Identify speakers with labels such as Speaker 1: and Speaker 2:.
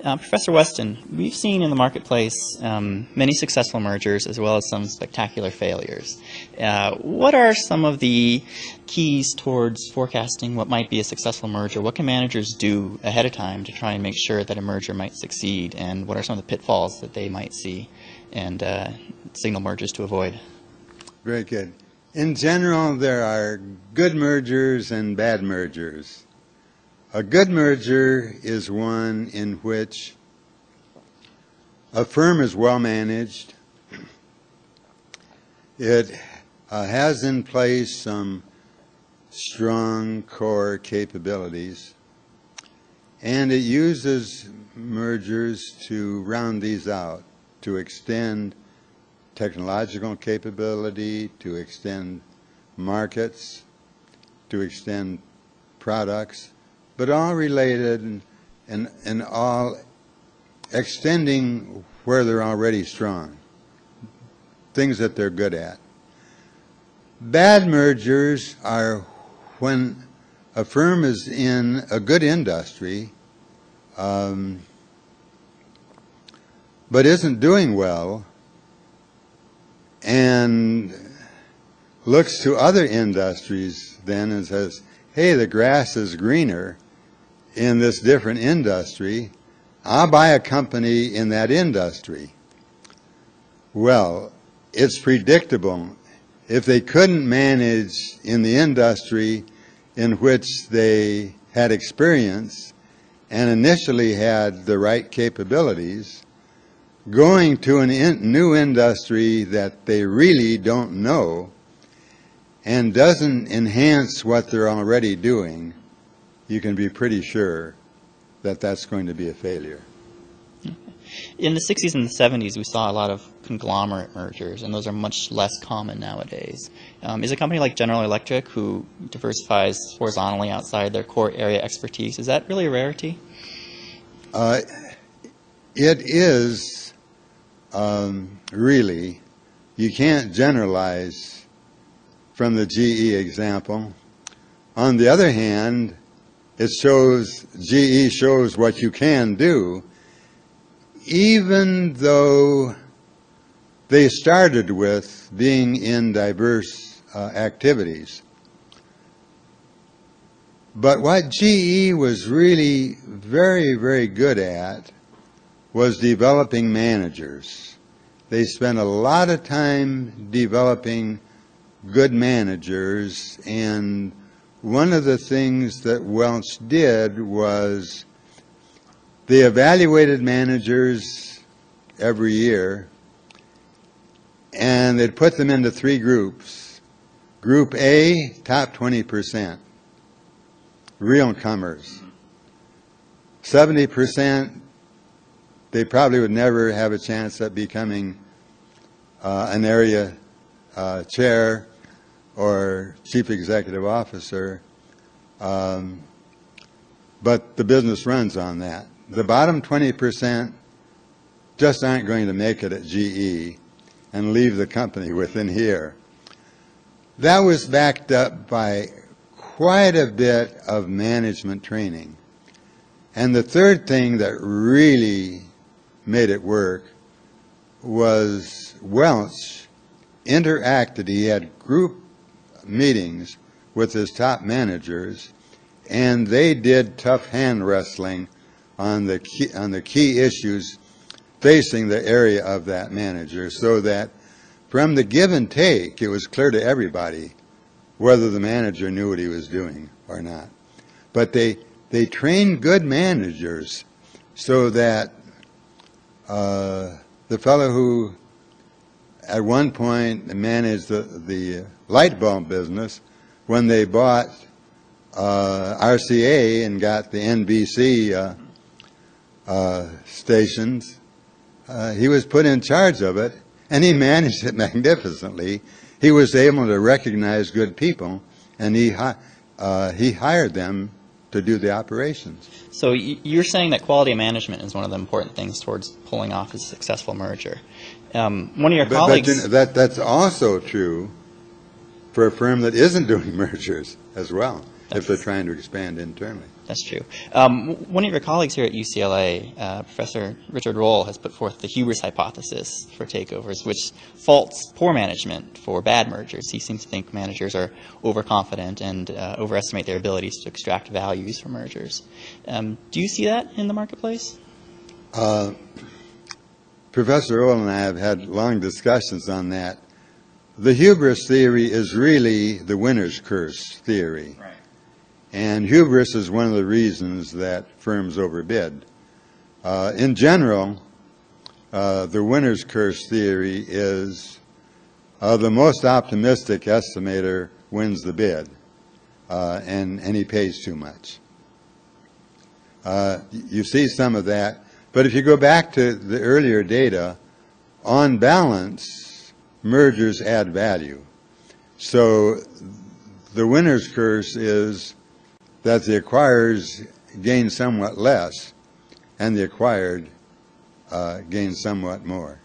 Speaker 1: Professor Weston, we've seen in the marketplace many successful mergers as well as some spectacular failures. What are some of the keys towards forecasting what might be a successful merger? What can managers do ahead of time to try and make sure that a merger might succeed? And what are some of the pitfalls that they might see and signal mergers to avoid?
Speaker 2: Very good. In general, there are good mergers and bad mergers. A good merger is one in which a firm is well managed. It has in place some strong core capabilities, and it uses mergers to round these out, to extend technological capability, to extend markets, to extend products, but all related and all extending where they're already strong, things that they're good at. Bad mergers are when a firm is in a good industry but isn't doing well and looks to other industries then and says, hey, the grass is greener in this different industry. I'll buy a company in that industry. Well, it's predictable. If they couldn't manage in the industry in which they had experience and initially had the right capabilities, going to a new industry that they really don't know and doesn't enhance what they're already doing, you can be pretty sure that that's going to be a failure.
Speaker 1: In the 60s and the 70s, we saw a lot of conglomerate mergers, and those are much less common nowadays. Is a company like General Electric, who diversifies horizontally outside their core area expertise, is that really a rarity?
Speaker 2: It is really. You can't generalize from the GE example. On the other hand, GE shows what you can do, even though they started with being in diverse activities. But what GE was really very, very good at was developing managers. They spent a lot of time developing good managers, and one of the things that Welch did was they evaluated managers every year, and they'd put them into three groups. Group A, top 20%, real comers. 70%, they probably would never have a chance at becoming an area chair or chief executive officer, but the business runs on that. The bottom 20% just aren't going to make it at GE and leave the company within here. That was backed up by quite a bit of management training. And the third thing that really made it work was Welch interacted. He had group meetings with his top managers, and they did tough hand wrestling on the key issues facing the area of that manager, so that from the give and take, it was clear to everybody whether the manager knew what he was doing or not. But they trained good managers so that the fellow who at one point managed the light bulb business, when they bought RCA and got the NBC stations, he was put in charge of it, and he managed it magnificently. He was able to recognize good people, and he hired them to do the operations.
Speaker 1: So you're saying that quality of management is one of the important things towards pulling off a successful merger. One of your colleagues...
Speaker 2: But that's also true for a firm that isn't doing mergers as well. if they're trying to expand internally.
Speaker 1: That's true. One of your colleagues here at UCLA, Professor Richard Roll, has put forth the hubris hypothesis for takeovers, which faults poor management for bad mergers. He seems to think managers are overconfident and overestimate their abilities to extract values from mergers. Do you see that in the marketplace?
Speaker 2: Professor Roll and I have had long discussions on that. The hubris theory is really the winner's curse theory.
Speaker 1: Right.
Speaker 2: And hubris is one of the reasons that firms overbid. In general, the winner's curse theory is the most optimistic estimator wins the bid, and he pays too much. You see some of that, but if you go back to the earlier data, on balance, mergers add value. So the winner's curse is that the acquirers gain somewhat less and the acquired gain somewhat more.